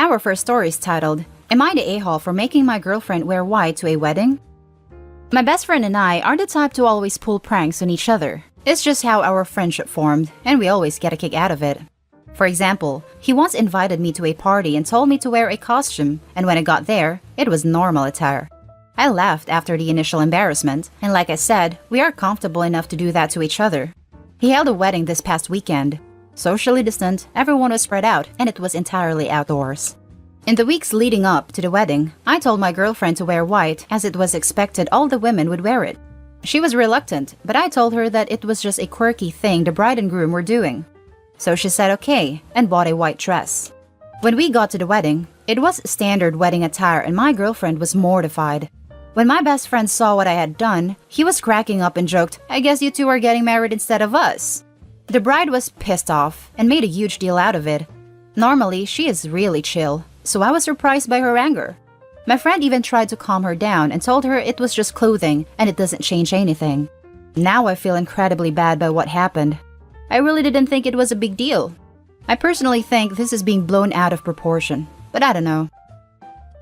Our first story is titled, Am I the a-hole for making my girlfriend wear white to a wedding? My best friend and I are the type to always pull pranks on each other. It's just how our friendship formed, and we always get a kick out of it. For example, he once invited me to a party and told me to wear a costume, and when I got there, it was normal attire. I laughed after the initial embarrassment, and like I said, we are comfortable enough to do that to each other. He held a wedding this past weekend. Socially distant, everyone was spread out, and it was entirely outdoors. In the weeks leading up to the wedding, I told my girlfriend to wear white as it was expected all the women would wear it. She was reluctant, but I told her that it was just a quirky thing the bride and groom were doing. So she said okay, and bought a white dress. When we got to the wedding, it was standard wedding attire and my girlfriend was mortified. When my best friend saw what I had done, he was cracking up and joked, "I guess you two are getting married instead of us." The bride was pissed off and made a huge deal out of it. Normally, she is really chill, so I was surprised by her anger. My friend even tried to calm her down and told her it was just clothing and it doesn't change anything. Now I feel incredibly bad by what happened. I really didn't think it was a big deal. I personally think this is being blown out of proportion, but I don't know.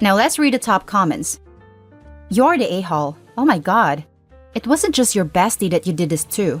Now let's read the top comments. You're the a-hole. Oh my god. It wasn't just your bestie that you did this to.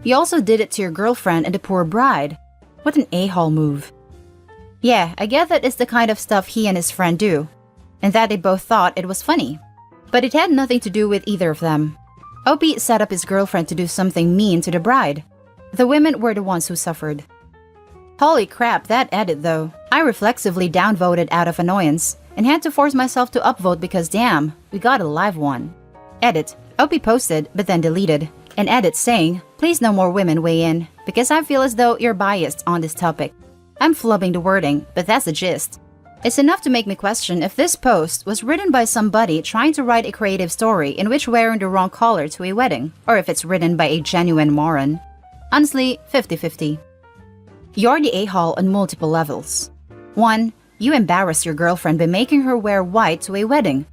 You also did it to your girlfriend and the poor bride. What an a-hole move. Yeah, I get that it's the kind of stuff he and his friend do, and that they both thought it was funny. But it had nothing to do with either of them. OP set up his girlfriend to do something mean to the bride. The women were the ones who suffered. Holy crap, that edit though. I reflexively downvoted out of annoyance, and had to force myself to upvote because damn, we got a live one. Edit. OP posted, but then deleted. An edit saying, please no more women weigh in, because I feel as though you're biased on this topic. I'm flubbing the wording, but that's the gist. It's enough to make me question if this post was written by somebody trying to write a creative story in which wearing the wrong color to a wedding, or if it's written by a genuine moron. Honestly, 50-50. You're the a-hole on multiple levels. 1. You embarrass your girlfriend by making her wear white to a wedding.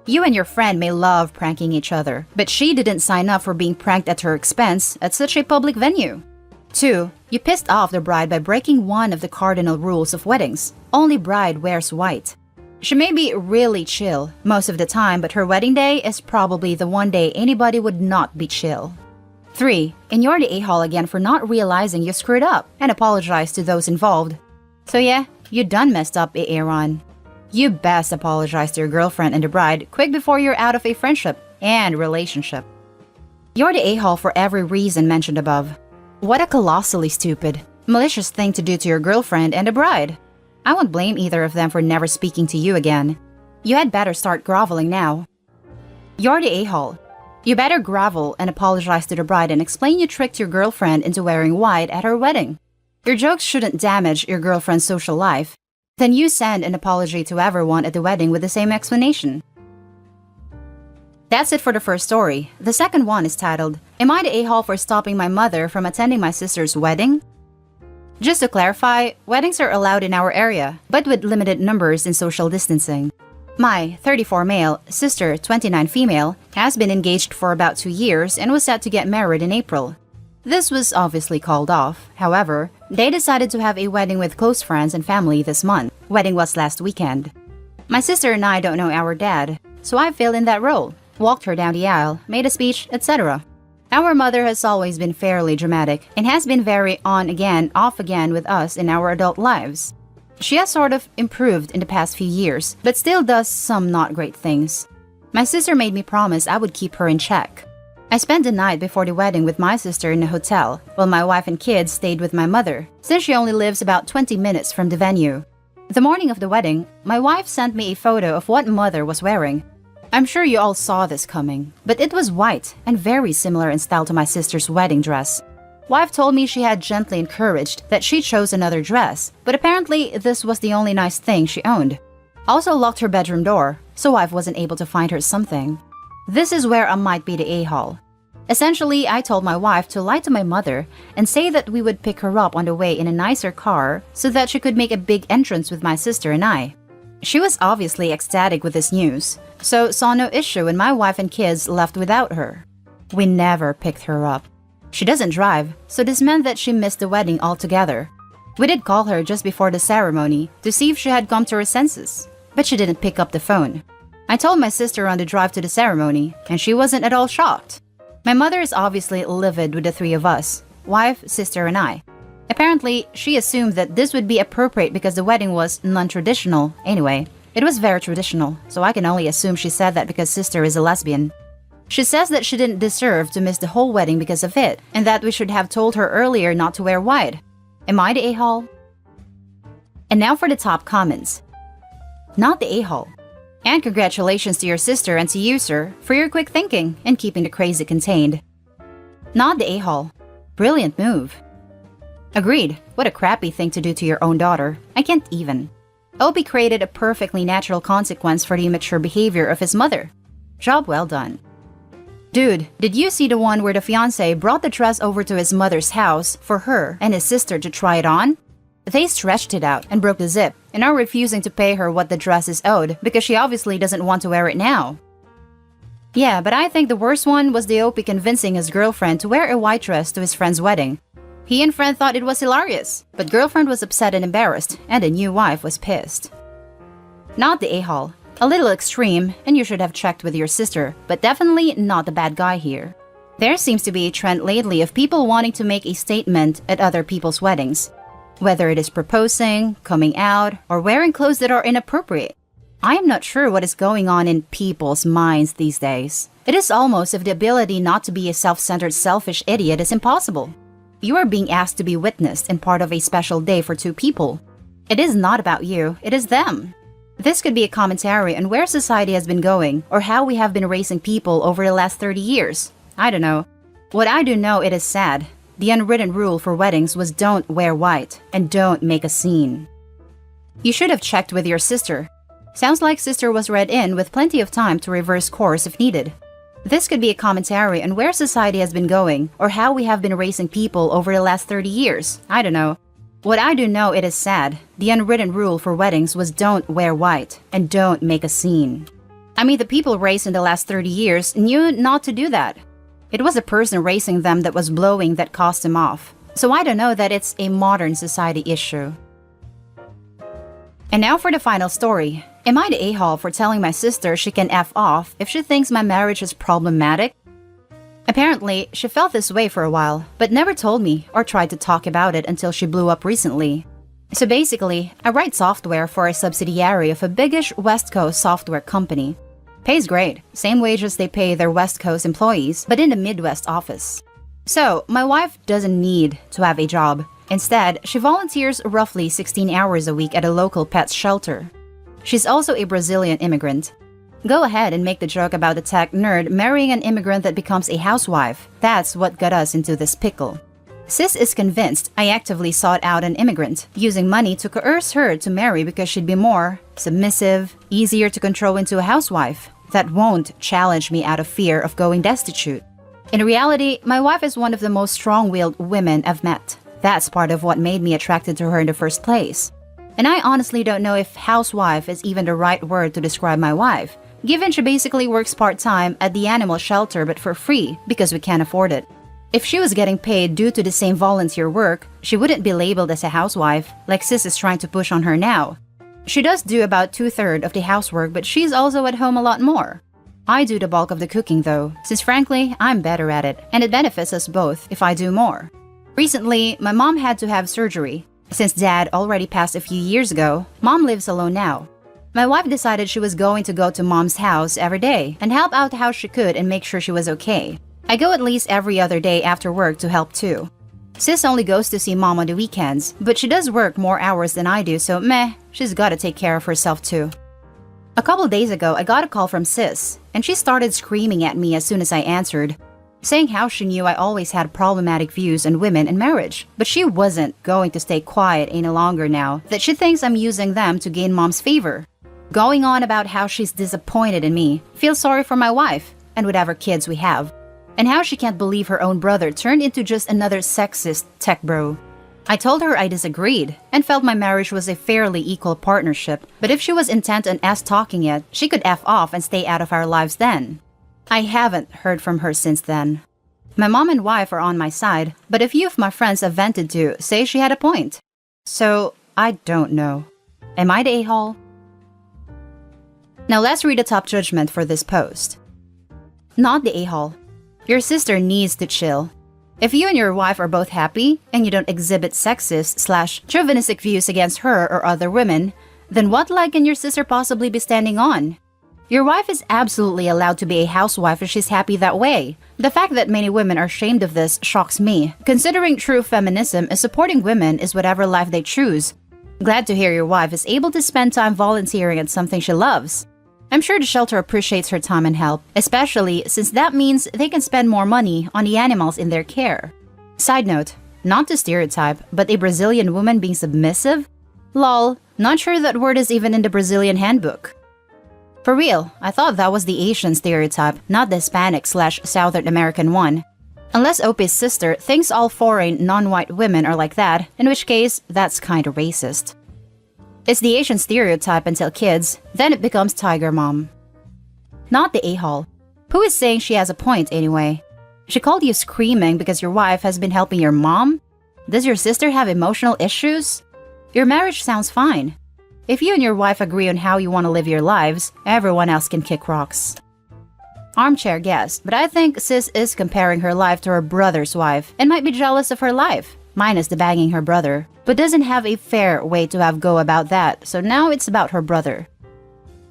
You and your friend may love pranking each other, but she didn't sign up for being pranked at her expense at such a public venue. 2. You pissed off the bride by breaking one of the cardinal rules of weddings. Only bride wears white. She may be really chill most of the time, but her wedding day is probably the one day anybody would not be chill. 3. And you're the a-hole again for not realizing you screwed up and apologize to those involved. So yeah, you done messed up, Aaron. You best apologize to your girlfriend and the bride quick before you're out of a friendship and relationship. You're the a-hole for every reason mentioned above. What a colossally stupid, malicious thing to do to your girlfriend and the bride. I won't blame either of them for never speaking to you again. You had better start groveling now. You're the a-hole. You better grovel and apologize to the bride and explain you tricked your girlfriend into wearing white at her wedding. Your jokes shouldn't damage your girlfriend's social life. Then you send an apology to everyone at the wedding with the same explanation. That's it for the first story. The second one is titled, Am I the a-hole for stopping my mother from attending my sister's wedding? Just to clarify, weddings are allowed in our area, but with limited numbers and social distancing. My 34 male, sister 29 female, has been engaged for about 2 years and was set to get married in April. This was obviously called off. However, they decided to have a wedding with close friends and family this month. Wedding was last weekend. My sister and I don't know our dad, so I filled in that role, walked her down the aisle, made a speech, etc. Our mother has always been fairly dramatic and has been very on again, off again with us in our adult lives. She has sort of improved in the past few years, but still does some not great things. My sister made me promise I would keep her in check. I spent the night before the wedding with my sister in a hotel, while my wife and kids stayed with my mother, since she only lives about 20 minutes from the venue. The morning of the wedding, my wife sent me a photo of what mother was wearing. I'm sure you all saw this coming, but it was white and very similar in style to my sister's wedding dress. Wife told me she had gently encouraged that she chose another dress, but apparently this was the only nice thing she owned. Also locked her bedroom door, so wife wasn't able to find her something. This is where I might be the a-hole. Essentially, I told my wife to lie to my mother and say that we would pick her up on the way in a nicer car so that she could make a big entrance with my sister and I. She was obviously ecstatic with this news, so saw no issue when my wife and kids left without her. We never picked her up. She doesn't drive, so this meant that she missed the wedding altogether. We did call her just before the ceremony to see if she had come to her senses, but she didn't pick up the phone. I told my sister on the drive to the ceremony, and she wasn't at all shocked. My mother is obviously livid with the three of us, wife, sister, and I. Apparently, she assumed that this would be appropriate because the wedding was non-traditional. Anyway, it was very traditional, so I can only assume she said that because sister is a lesbian. She says that she didn't deserve to miss the whole wedding because of it, and that we should have told her earlier not to wear white. Am I the a-hole? And now for the top comments. Not the a-hole. And congratulations to your sister and to you, sir, for your quick thinking and keeping the crazy contained. Not the a-hole. Brilliant move. Agreed. What a crappy thing to do to your own daughter. I can't even. Opie created a perfectly natural consequence for the immature behavior of his mother. Job well done. Dude, did you see the one where the fiancé brought the dress over to his mother's house for her and his sister to try it on? They stretched it out and broke the zip and are refusing to pay her what the dress is owed because she obviously doesn't want to wear it now. Yeah, but I think the worst one was the Opie convincing his girlfriend to wear a white dress to his friend's wedding. He and friend thought it was hilarious, but girlfriend was upset and embarrassed, and the new wife was pissed. Not the a-hole. A little extreme, and you should have checked with your sister, but definitely not the bad guy here. There seems to be a trend lately of people wanting to make a statement at other people's weddings. Whether it is proposing, coming out, or wearing clothes that are inappropriate. I am not sure what is going on in people's minds these days. It is almost as if the ability not to be a self-centered, selfish idiot is impossible. You are being asked to be witnessed and part of a special day for two people. It is not about you, it is them. This could be a commentary on where society has been going or how we have been raising people over the last 30 years. I don't know. What I do know, it is sad. The unwritten rule for weddings was don't wear white and don't make a scene. You should have checked with your sister. Sounds like sister was read in with plenty of time to reverse course if needed. This could be a commentary on where society has been going or how we have been raising people over the last 30 years. I don't know. What I do know, it is sad. The unwritten rule for weddings was don't wear white and don't make a scene. I mean, the people raised in the last 30 years knew not to do that. It was the person raising them that was blowing that caused them off. So I don't know that it's a modern society issue. And now for the final story. Am I the a-hole for telling my sister she can F off if she thinks my marriage is problematic? Apparently, she felt this way for a while, but never told me or tried to talk about it until she blew up recently. So basically, I write software for a subsidiary of a biggish West Coast software company. Pays great, same wages they pay their West Coast employees, but in the Midwest office. So, my wife doesn't need to have a job. Instead, she volunteers roughly 16 hours a week at a local pet shelter. She's also a Brazilian immigrant. Go ahead and make the joke about the tech nerd marrying an immigrant that becomes a housewife. That's what got us into this pickle. Sis is convinced I actively sought out an immigrant, using money to coerce her to marry because she'd be more submissive, easier to control into a housewife that won't challenge me out of fear of going destitute. In reality, my wife is one of the most strong-willed women I've met. That's part of what made me attracted to her in the first place. And I honestly don't know if housewife is even the right word to describe my wife, given she basically works part-time at the animal shelter but for free because we can't afford it. If she was getting paid due to the same volunteer work, she wouldn't be labeled as a housewife, like sis is trying to push on her now. She does do about 2/3 of the housework, but she's also at home a lot more. I do the bulk of the cooking though, since frankly, I'm better at it, and it benefits us both if I do more. Recently, my mom had to have surgery. Since dad already passed a few years ago, mom lives alone now. My wife decided she was going to go to mom's house every day and help out how she could and make sure she was okay. I go at least every other day after work to help too. Sis only goes to see mom on the weekends, but she does work more hours than I do, so meh, she's gotta take care of herself too. A couple days ago, I got a call from sis, and she started screaming at me as soon as I answered, saying how she knew I always had problematic views on women and marriage, but she wasn't going to stay quiet any longer now that she thinks I'm using them to gain mom's favor. Going on about how she's disappointed in me, feels sorry for my wife, and whatever kids we have, and how she can't believe her own brother turned into just another sexist tech bro. I told her I disagreed and felt my marriage was a fairly equal partnership, but if she was intent on us talking it, she could F off and stay out of our lives then. I haven't heard from her since then. My mom and wife are on my side, but a few of my friends I've vented to say she had a point. So, I don't know. Am I the a-hole? Now let's read the top judgment for this post. Not the a-hole. Your sister needs to chill. If you and your wife are both happy, and you don't exhibit sexist/chauvinistic views against her or other women, then what leg can your sister possibly be standing on? Your wife is absolutely allowed to be a housewife if she's happy that way. The fact that many women are ashamed of this shocks me, considering true feminism is supporting women is whatever life they choose. Glad to hear your wife is able to spend time volunteering at something she loves. I'm sure the shelter appreciates her time and help, especially since that means they can spend more money on the animals in their care. Side note, not to stereotype, but a Brazilian woman being submissive? Lol, not sure that word is even in the Brazilian handbook. For real, I thought that was the Asian stereotype, not the Hispanic/Southern American one. Unless OP's sister thinks all foreign, non-white women are like that, in which case, that's kinda racist. It's the Asian stereotype until kids, then it becomes tiger mom. Not the a-hole. Who is saying she has a point anyway? She called you screaming because your wife has been helping your mom? Does your sister have emotional issues? Your marriage sounds fine. If you and your wife agree on how you want to live your lives, everyone else can kick rocks. Armchair guest, but I think sis is comparing her life to her brother's wife and might be jealous of her life, minus the banging her brother, but doesn't have a fair way to have go about that, so now it's about her brother.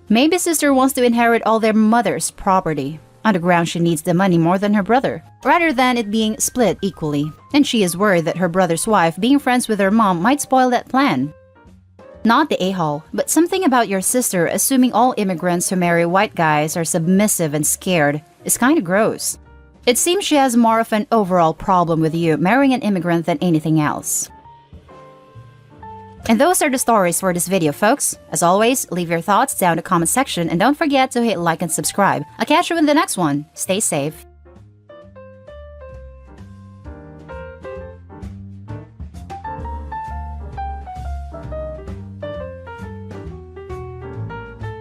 Maybe sister wants to inherit all their mother's property. On the ground she needs the money more than her brother, rather than it being split equally, and she is worried that her brother's wife being friends with her mom might spoil that plan. Not the a-hole, but something about your sister assuming all immigrants who marry white guys are submissive and scared is kinda gross. It seems she has more of an overall problem with you marrying an immigrant than anything else. And those are the stories for this video, folks. As always, leave your thoughts down in the comment section and don't forget to hit like and subscribe. I'll catch you in the next one. Stay safe.